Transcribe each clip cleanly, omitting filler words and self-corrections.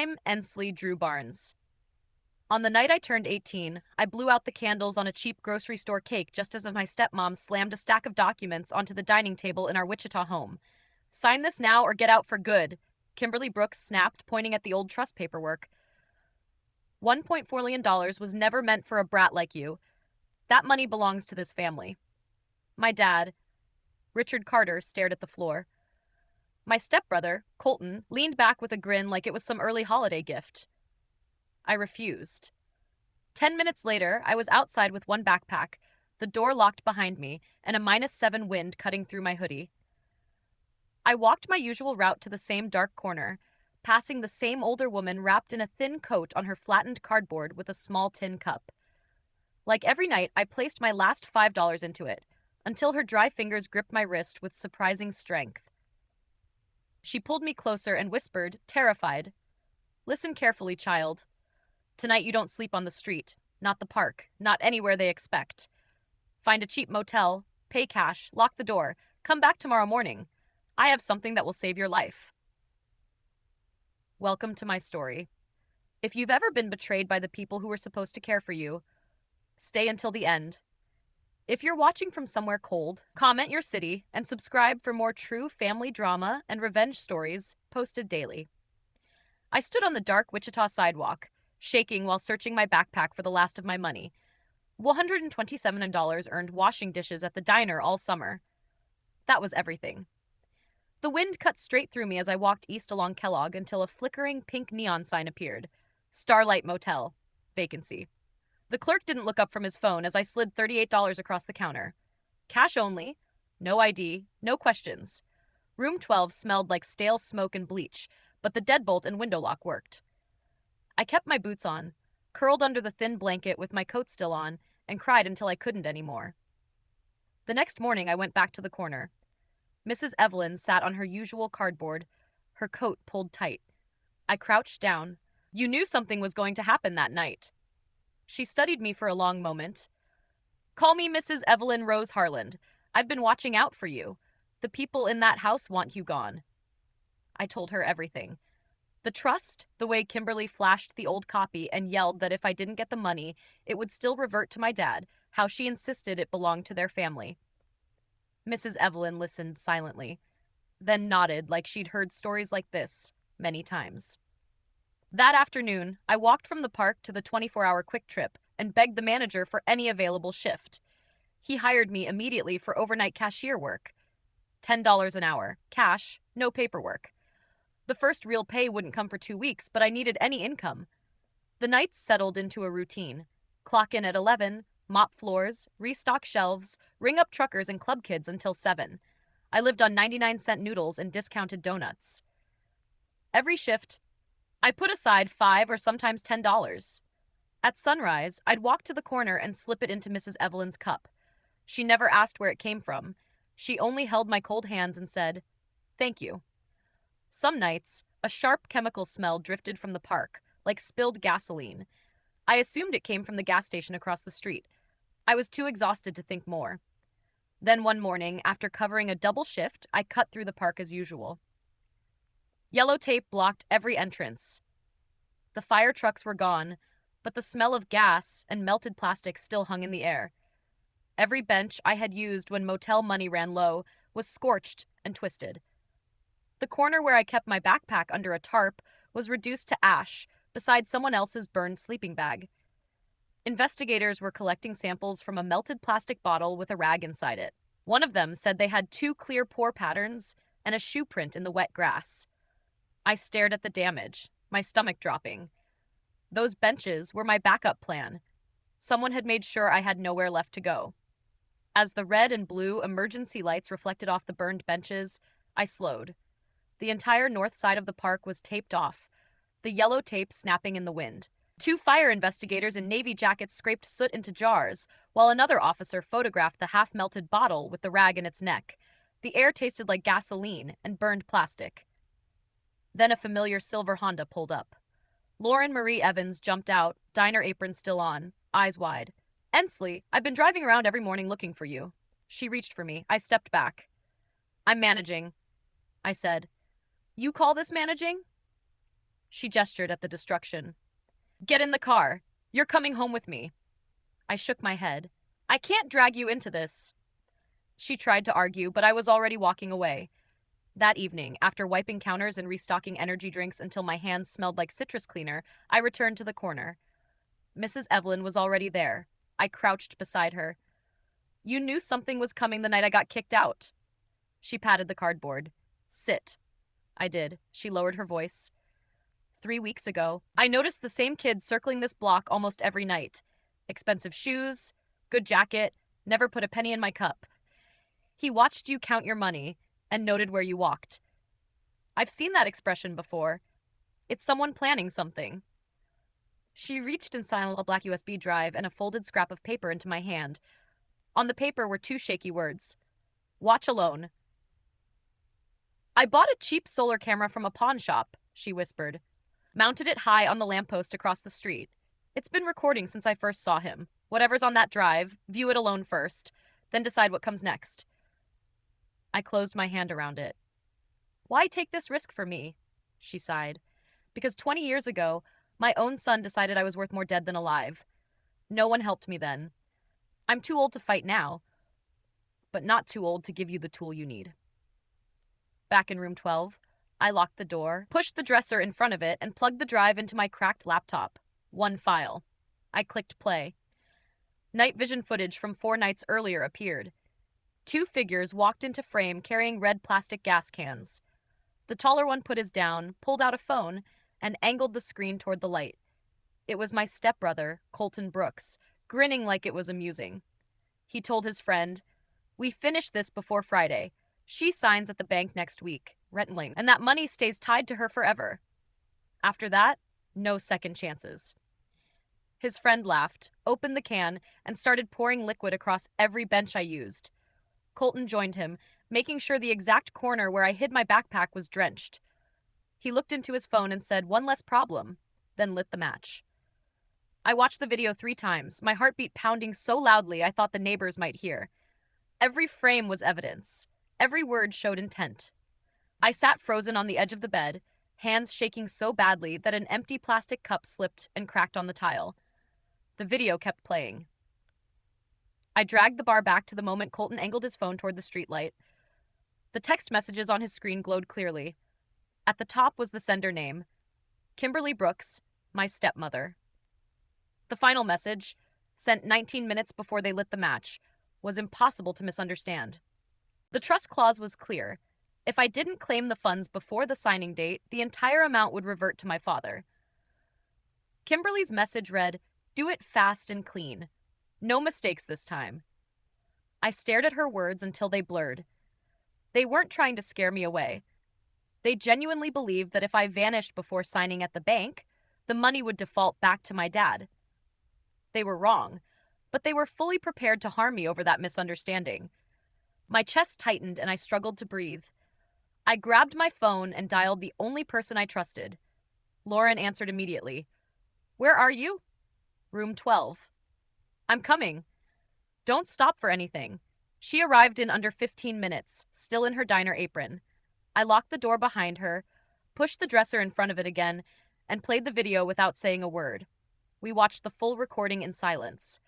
I'm Ensley Drew Barnes. On the night I turned 18, I blew out the candles on a cheap grocery store cake just as my stepmom slammed a stack of documents onto the dining table in our Wichita home. Sign this now or get out for good, Kimberly Brooks snapped, pointing at the old trust paperwork. $1.4 million was never meant for a brat like you. That money belongs to this family. My dad, Richard Carter, stared at the floor. My stepbrother, Colton, leaned back with a grin like it was some early holiday gift. I refused. 10 minutes later, I was outside with one backpack, the door locked behind me, and a -7 wind cutting through my hoodie. I walked my usual route to the same dark corner, passing the same older woman wrapped in a thin coat on her flattened cardboard with a small tin cup. Like every night, I placed my last $5 into it, until her dry fingers gripped my wrist with surprising strength. She pulled me closer and whispered, terrified, "Listen carefully, child. Tonight you don't sleep on the street, not the park, not anywhere they expect. Find a cheap motel, pay cash, lock the door, come back tomorrow morning. I have something that will save your life." Welcome to my story. If you've ever been betrayed by the people who were supposed to care for you, stay until the end. If you're watching from somewhere cold, comment your city and subscribe for more true family drama and revenge stories posted daily. I stood on the dark Wichita sidewalk, shaking while searching my backpack for the last of my money. $127 earned washing dishes at the diner all summer. That was everything. The wind cut straight through me as I walked east along Kellogg until a flickering pink neon sign appeared. Starlight Motel. Vacancy. The clerk didn't look up from his phone as I slid $38 across the counter. Cash only. No ID. No questions. Room 12 smelled like stale smoke and bleach, but the deadbolt and window lock worked. I kept my boots on, curled under the thin blanket with my coat still on, and cried until I couldn't anymore. The next morning, I went back to the corner. Mrs. Evelyn sat on her usual cardboard, her coat pulled tight. I crouched down. "You knew something was going to happen that night." She studied me for a long moment. "Call me Mrs. Evelyn Rose Harland. I've been watching out for you. The people in that house want you gone." I told her everything. The trust, the way Kimberly flashed the old copy and yelled that if I didn't get the money, it would still revert to my dad, how she insisted it belonged to their family. Mrs. Evelyn listened silently, then nodded like she'd heard stories like this many times. That afternoon, I walked from the park to the 24-hour quick trip and begged the manager for any available shift. He hired me immediately for overnight cashier work. $10 an hour, cash, no paperwork. The first real pay wouldn't come for 2 weeks, but I needed any income. The nights settled into a routine. Clock in at 11, mop floors, restock shelves, ring up truckers and club kids until 7. I lived on 99-cent noodles and discounted donuts. Every shift, I put aside $5 or sometimes $10. At sunrise, I'd walk to the corner and slip it into Mrs. Evelyn's cup. She never asked where it came from. She only held my cold hands and said, "Thank you." Some nights, a sharp chemical smell drifted from the park, like spilled gasoline. I assumed it came from the gas station across the street. I was too exhausted to think more. Then one morning, after covering a double shift, I cut through the park as usual. Yellow tape blocked every entrance. The fire trucks were gone, but the smell of gas and melted plastic still hung in the air. Every bench I had used when motel money ran low was scorched and twisted. The corner where I kept my backpack under a tarp was reduced to ash beside someone else's burned sleeping bag. Investigators were collecting samples from a melted plastic bottle with a rag inside it. One of them said they had 2 clear pore patterns and a shoe print in the wet grass. I stared at the damage, my stomach dropping. Those benches were my backup plan. Someone had made sure I had nowhere left to go. As the red and blue emergency lights reflected off the burned benches, I slowed. The entire north side of the park was taped off, the yellow tape snapping in the wind. 2 fire investigators in navy jackets scraped soot into jars, while another officer photographed the half-melted bottle with the rag in its neck. The air tasted like gasoline and burned plastic. Then a familiar silver Honda pulled up. Lauren Marie Evans jumped out, diner apron still on, eyes wide. "Ensley, I've been driving around every morning looking for you." She reached for me. I stepped back. "I'm managing," I said. "You call this managing?" She gestured at the destruction. Get in the car. You're coming home with me. I shook my head. I can't drag you into this. She tried to argue, but I was already walking away. That evening, after wiping counters and restocking energy drinks until my hands smelled like citrus cleaner, I returned to the corner. Mrs. Evelyn was already there. I crouched beside her. You knew something was coming the night I got kicked out. She patted the cardboard. Sit. I did. She lowered her voice. 3 weeks ago, I noticed the same kid circling this block almost every night. Expensive shoes, good jacket, never put a penny in my cup. He watched you count your money and noted where you walked. I've seen that expression before. It's someone planning something. She reached inside a black USB drive and a folded scrap of paper into my hand. On the paper were 2 shaky words. Watch alone. I bought a cheap solar camera from a pawn shop, she whispered. Mounted it high on the lamppost across the street. It's been recording since I first saw him. Whatever's on that drive, view it alone first, then decide what comes next. I closed my hand around it. Why take this risk for me? She sighed. Because 20 years ago, my own son decided I was worth more dead than alive. No one helped me then. I'm too old to fight now, but not too old to give you the tool you need. Back in room 12, I locked the door, pushed the dresser in front of it, and plugged the drive into my cracked laptop. 1 file. I clicked play. Night vision footage from 4 nights earlier appeared. 2 figures walked into frame carrying red plastic gas cans. The taller one put his down, pulled out a phone, and angled the screen toward the light. It was my stepbrother, Colton Brooks, grinning like it was amusing. He told his friend, "We finish this before Friday. She signs at the bank next week, renting, and that money stays tied to her forever. After that, no second chances." His friend laughed, opened the can, and started pouring liquid across every bench I used. Colton joined him, making sure the exact corner where I hid my backpack was drenched. He looked into his phone and said, "One less problem," then lit the match. I watched the video 3 times, my heartbeat pounding so loudly I thought the neighbors might hear. Every frame was evidence. Every word showed intent. I sat frozen on the edge of the bed, hands shaking so badly that an empty plastic cup slipped and cracked on the tile. The video kept playing. I dragged the bar back to the moment Colton angled his phone toward the streetlight. The text messages on his screen glowed clearly. At the top was the sender name, Kimberly Brooks, my stepmother. The final message, sent 19 minutes before they lit the match, was impossible to misunderstand. The trust clause was clear. If I didn't claim the funds before the signing date, the entire amount would revert to my father. Kimberly's message read, "Do it fast and clean. No mistakes this time." I stared at her words until they blurred. They weren't trying to scare me away. They genuinely believed that if I vanished before signing at the bank, the money would default back to my dad. They were wrong, but they were fully prepared to harm me over that misunderstanding. My chest tightened and I struggled to breathe. I grabbed my phone and dialed the only person I trusted. Lauren answered immediately. "Where are you?" "Room 12. "I'm coming." "Don't stop for anything." She arrived in under 15 minutes, still in her diner apron. I locked the door behind her, pushed the dresser in front of it again, and played the video without saying a word. We watched the full recording in silence.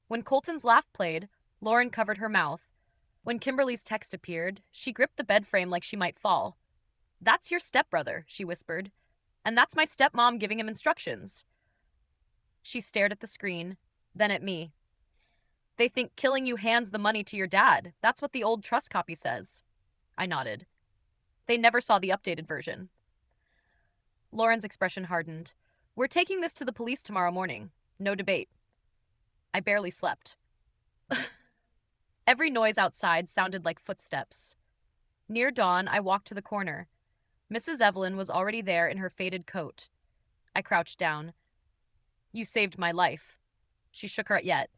When Colton's laugh played, Lauren covered her mouth. When Kimberly's text appeared, she gripped the bed frame like she might fall. "That's your stepbrother," she whispered. "And that's my stepmom giving him instructions." She stared at the screen, then at me. "They think killing you hands the money to your dad. That's what the old trust copy says." I nodded. They never saw the updated version. Lauren's expression hardened. "We're taking this to the police tomorrow morning. No debate." I barely slept. Every noise outside sounded like footsteps. Near dawn, I walked to the corner. Mrs. Evelyn was already there in her faded coat. I crouched down. "You saved my life." She shook her head yet,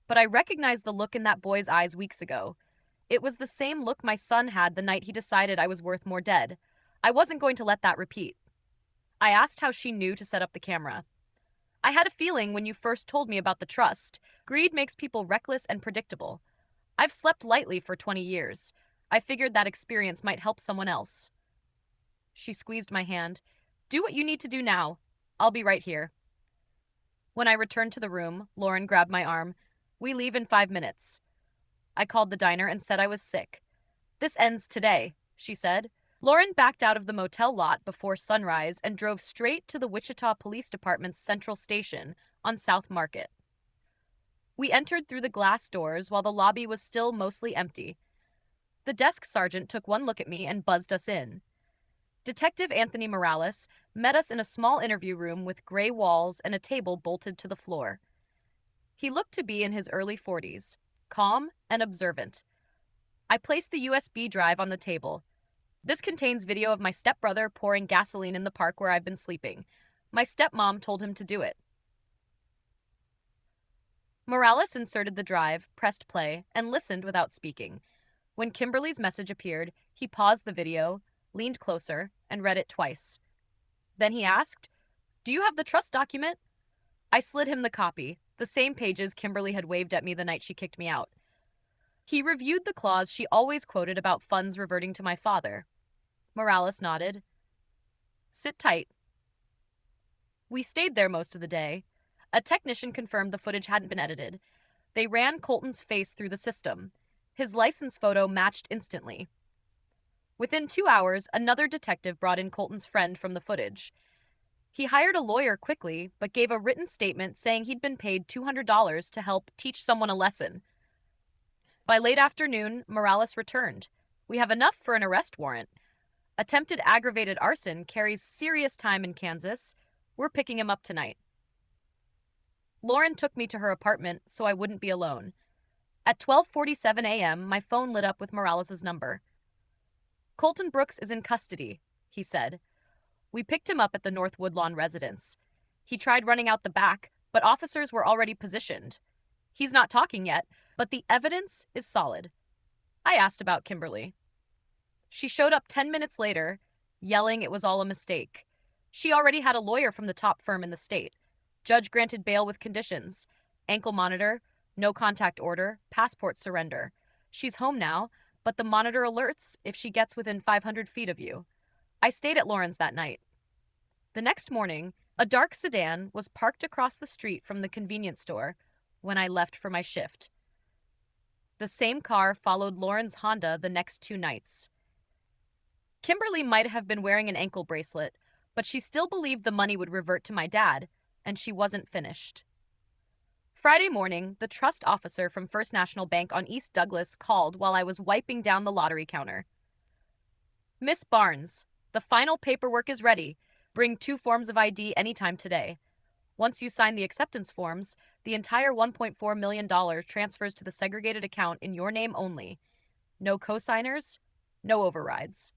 but I recognized the look in that boy's eyes weeks ago. It was the same look my son had the night he decided I was worth more dead. I wasn't going to let that repeat. I asked how she knew to set up the camera. "I had a feeling when you first told me about the trust. Greed makes people reckless and predictable. I've slept lightly for 20 years. I figured that experience might help someone else." She squeezed my hand. Do what you need to do now. I'll be right here. When I returned to the room, Lauren grabbed my arm. We leave in 5 minutes. I called the diner and said I was sick. This ends today, she said. Lauren backed out of the motel lot before sunrise and drove straight to the Wichita Police Department's Central Station on South Market. We entered through the glass doors while the lobby was still mostly empty. The desk sergeant took one look at me and buzzed us in. Detective Anthony Morales met us in a small interview room with gray walls and a table bolted to the floor. He looked to be in his early 40s, calm and observant. I placed the USB drive on the table. This contains video of my stepbrother pouring gasoline in the park where I've been sleeping. My stepmom told him to do it. Morales inserted the drive, pressed play, and listened without speaking. When Kimberly's message appeared, he paused the video, leaned closer, and read it twice. Then he asked, "Do you have the trust document?" I slid him the copy, the same pages Kimberly had waved at me the night she kicked me out. He reviewed the clause she always quoted about funds reverting to my father. Morales nodded. "Sit tight." We stayed there most of the day. A technician confirmed the footage hadn't been edited. They ran Colton's face through the system. His license photo matched instantly. Within 2 hours, another detective brought in Colton's friend from the footage. He hired a lawyer quickly, but gave a written statement saying he'd been paid $200 to help teach someone a lesson. By late afternoon, Morales returned. "We have enough for an arrest warrant. Attempted aggravated arson carries serious time in Kansas. We're picking him up tonight." Lauren took me to her apartment so I wouldn't be alone. At 12:47 a.m., my phone lit up with Morales' number. "Colton Brooks is in custody," he said. We picked him up at the North Woodlawn residence. He tried running out the back, but officers were already positioned. He's not talking yet, but the evidence is solid. I asked about Kimberly. She showed up 10 minutes later, yelling it was all a mistake. She already had a lawyer from the top firm in the state. Judge granted bail with conditions: ankle monitor, no contact order, passport surrender. She's home now, but the monitor alerts if she gets within 500 feet of you. I stayed at Lauren's that night. The next morning, a dark sedan was parked across the street from the convenience store when I left for my shift. The same car followed Lauren's Honda the next 2 nights. Kimberly might have been wearing an ankle bracelet, but she still believed the money would revert to my dad, and she wasn't finished. Friday morning, the trust officer from First National Bank on East Douglas called while I was wiping down the lottery counter. "Miss Barnes, the final paperwork is ready. Bring 2 forms of ID anytime today. Once you sign the acceptance forms, the entire $1.4 million transfers to the segregated account in your name only. No co-signers, no overrides."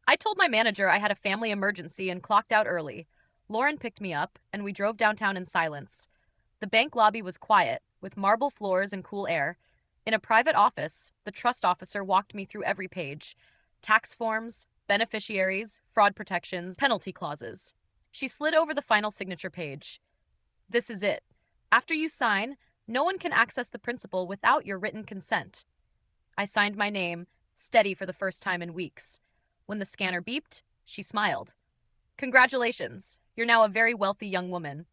I told my manager I had a family emergency and clocked out early. Lauren picked me up, and we drove downtown in silence. The bank lobby was quiet, with marble floors and cool air. In a private office, the trust officer walked me through every page: tax forms, beneficiaries, fraud protections, penalty clauses. She slid over the final signature page. "This is it. After you sign, no one can access the principal without your written consent." I signed my name, steady for the first time in weeks. When the scanner beeped, she smiled. "Congratulations. You're now a very wealthy young woman."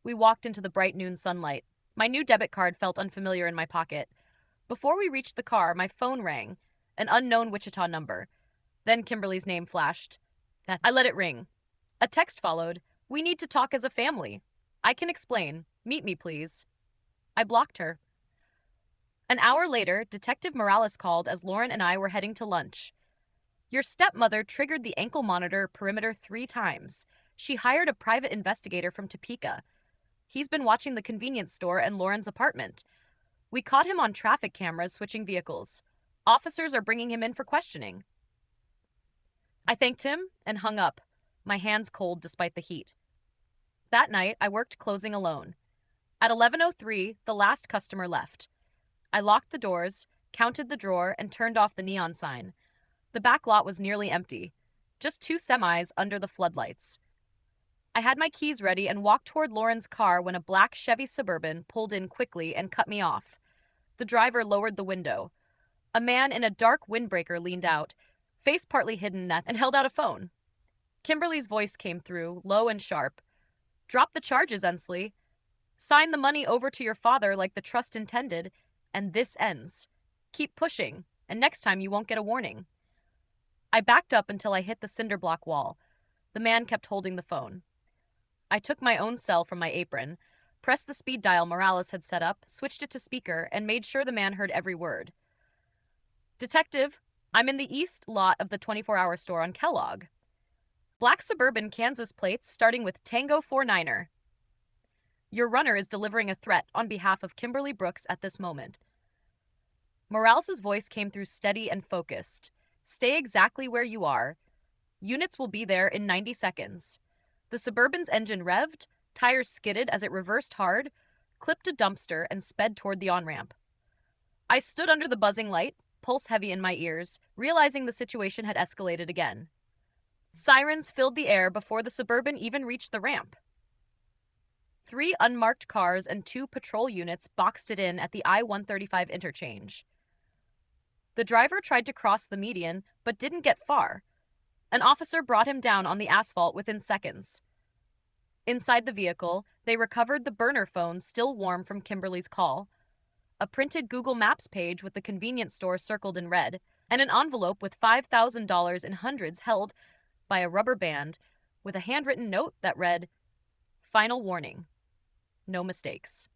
We walked into the bright noon sunlight. My new debit card felt unfamiliar in my pocket. Before we reached the car, my phone rang, an unknown Wichita number. Then Kimberly's name flashed. I let it ring. A text followed. "We need to talk as a family. I can explain. Meet me, please." I blocked her. An hour later, Detective Morales called as Lauren and I were heading to lunch. "Your stepmother triggered the ankle monitor perimeter 3 times. She hired a private investigator from Topeka. He's been watching the convenience store and Lauren's apartment. We caught him on traffic cameras switching vehicles. Officers are bringing him in for questioning." I thanked him and hung up, my hands cold despite the heat. That night, I worked closing alone. At 11:03, the last customer left. I locked the doors, counted the drawer, and turned off the neon sign. The back lot was nearly empty, just 2 semis under the floodlights. I had my keys ready and walked toward Lauren's car when a black Chevy Suburban pulled in quickly and cut me off. The driver lowered the window. A man in a dark windbreaker leaned out, face partly hidden, and held out a phone. Kimberly's voice came through, low and sharp. Drop the charges, Ensley. Sign the money over to your father like the trust intended, and this ends. Keep pushing, and next time you won't get a warning. I backed up until I hit the cinder block wall. The man kept holding the phone. I took my own cell from my apron, pressed the speed dial Morales had set up, switched it to speaker, and made sure the man heard every word. Detective, I'm in the east lot of the 24-hour store on Kellogg. Black suburban Kansas plates starting with Tango 49er. Your runner is delivering a threat on behalf of Kimberly Brooks at this moment. Morales' voice came through steady and focused. Stay exactly where you are. Units will be there in 90 seconds. The Suburban's engine revved, tires skidded as it reversed hard, clipped a dumpster, and sped toward the on-ramp. I stood under the buzzing light, pulse heavy in my ears, realizing the situation had escalated again. Sirens filled the air before the Suburban even reached the ramp. 3 unmarked cars and 2 patrol units boxed it in at the I-135 interchange. The driver tried to cross the median, but didn't get far. An officer brought him down on the asphalt within seconds. Inside the vehicle, they recovered the burner phone still warm from Kimberly's call, a printed Google Maps page with the convenience store circled in red, and an envelope with $5,000 in hundreds held by a rubber band with a handwritten note that read, "Final warning. No mistakes."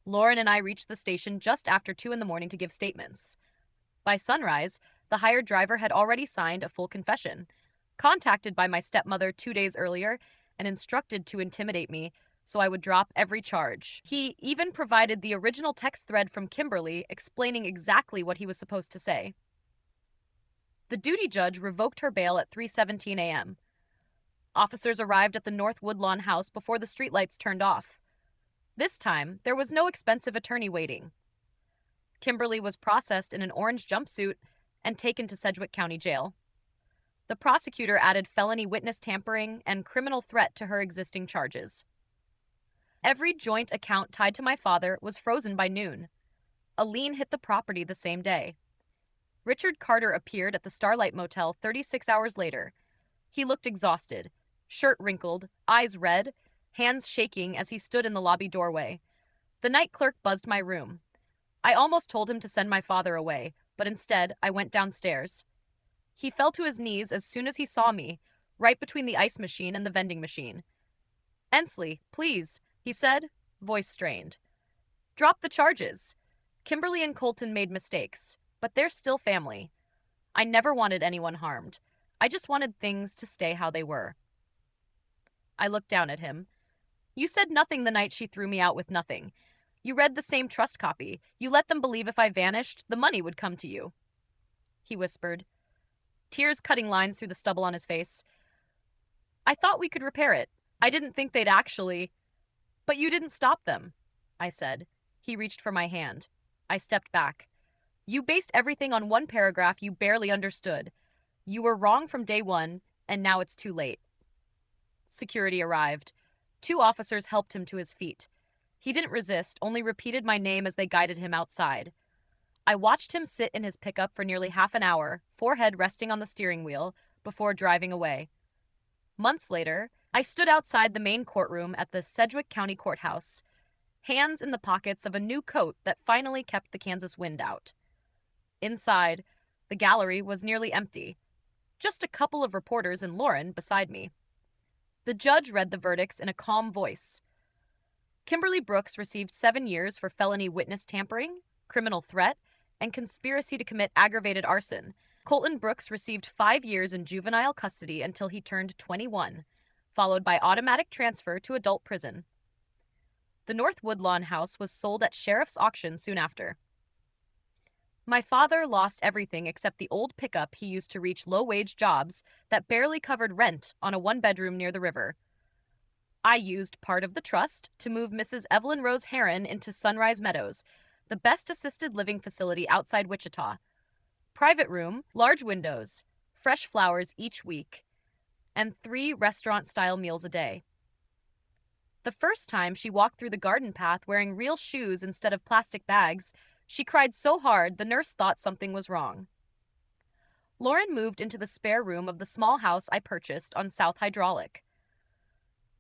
Lauren and I reached the station just after 2 in the morning to give statements. By sunrise, the hired driver had already signed a full confession, contacted by my stepmother 2 days earlier, and instructed to intimidate me so I would drop every charge. He even provided the original text thread from Kimberly explaining exactly what he was supposed to say. The duty judge revoked her bail at 3:17 a.m. Officers arrived at the North Woodlawn house before the streetlights turned off. This time, there was no expensive attorney waiting. Kimberly was processed in an orange jumpsuit and taken to Sedgwick County Jail. The prosecutor added felony witness tampering and criminal threat to her existing charges. Every joint account tied to my father was frozen by noon. A lien hit the property the same day. Richard Carter appeared at the Starlight Motel 36 hours later. He looked exhausted, shirt wrinkled, eyes red, hands shaking as he stood in the lobby doorway. The night clerk buzzed my room. I almost told him to send my father away, but instead I went downstairs. He fell to his knees as soon as he saw me, right between the ice machine and the vending machine. "Ensley, please," he said, voice strained. "Drop the charges. Kimberly and Colton made mistakes, but they're still family. I never wanted anyone harmed. I just wanted things to stay how they were." I looked down at him. "You said nothing the night she threw me out with nothing. You read the same trust copy. You let them believe if I vanished, the money would come to you." He whispered, tears cutting lines through the stubble on his face. "I thought we could repair it. I didn't think they'd actually—" "But you didn't stop them," I said. He reached for my hand. I stepped back. "You based everything on one paragraph you barely understood. You were wrong from day one, and now it's too late." Security arrived. 2 officers helped him to his feet. He didn't resist, only repeated my name as they guided him outside. I watched him sit in his pickup for nearly half an hour, forehead resting on the steering wheel, before driving away. Months later, I stood outside the main courtroom at the Sedgwick County Courthouse, hands in the pockets of a new coat that finally kept the Kansas wind out. Inside, the gallery was nearly empty. Just a couple of reporters and Lauren beside me. The judge read the verdicts in a calm voice. Kimberly Brooks received 7 years for felony witness tampering, criminal threat, and conspiracy to commit aggravated arson. Colton Brooks received 5 years in juvenile custody until he turned 21, followed by automatic transfer to adult prison. The North Woodlawn house was sold at sheriff's auction soon after. My father lost everything except the old pickup he used to reach low-wage jobs that barely covered rent on a 1-bedroom near the river. I used part of the trust to move Mrs. Evelyn Rose Heron into Sunrise Meadows, the best assisted living facility outside Wichita. Private room, large windows, fresh flowers each week, and 3 restaurant-style meals a day. The first time she walked through the garden path wearing real shoes instead of plastic bags, she cried so hard the nurse thought something was wrong. Lauren moved into the spare room of the small house I purchased on South Hydraulic.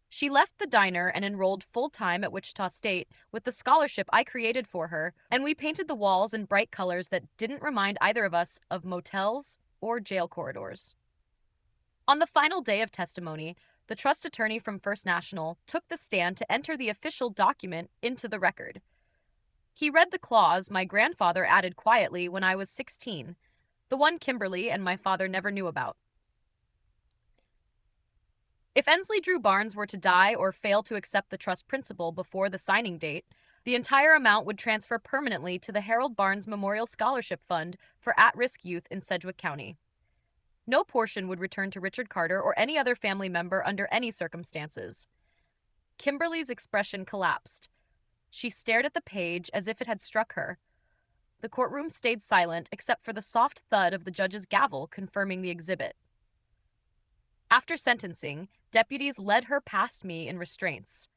She left the diner and enrolled full-time at Wichita State with the scholarship I created for her, and we painted the walls in bright colors that didn't remind either of us of motels or jail corridors. On the final day of testimony, the trust attorney from First National took the stand to enter the official document into the record. He read the clause my grandfather added quietly when I was 16, the one Kimberly and my father never knew about. If Ensley Drew Barnes were to die or fail to accept the trust principal before the signing date, the entire amount would transfer permanently to the Harold Barnes Memorial Scholarship Fund for at-risk youth in Sedgwick County. No portion would return to Richard Carter or any other family member under any circumstances. Kimberly's expression collapsed. She stared at the page as if it had struck her. The courtroom stayed silent except for the soft thud of the judge's gavel confirming the exhibit. After sentencing, deputies led her past me in restraints.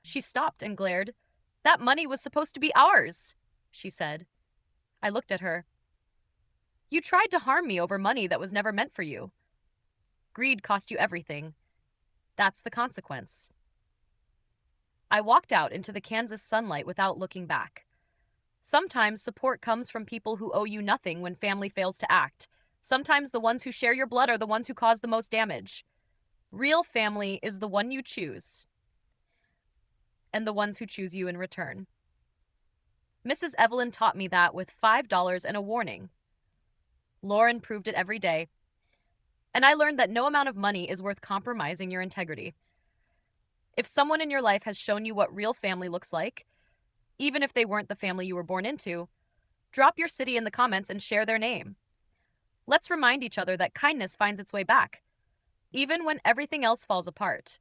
She stopped and glared. "That money was supposed to be ours," she said. I looked at her. "You tried to harm me over money that was never meant for you. Greed cost you everything. That's the consequence." I walked out into the Kansas sunlight without looking back. Sometimes support comes from people who owe you nothing when family fails to act. Sometimes the ones who share your blood are the ones who cause the most damage. Real family is the one you choose, and the ones who choose you in return. Mrs. Evelyn taught me that with $5 and a warning. Lauren proved it every day. And I learned that no amount of money is worth compromising your integrity. If someone in your life has shown you what real family looks like, even if they weren't the family you were born into, drop your city in the comments and share their name. Let's remind each other that kindness finds its way back, even when everything else falls apart.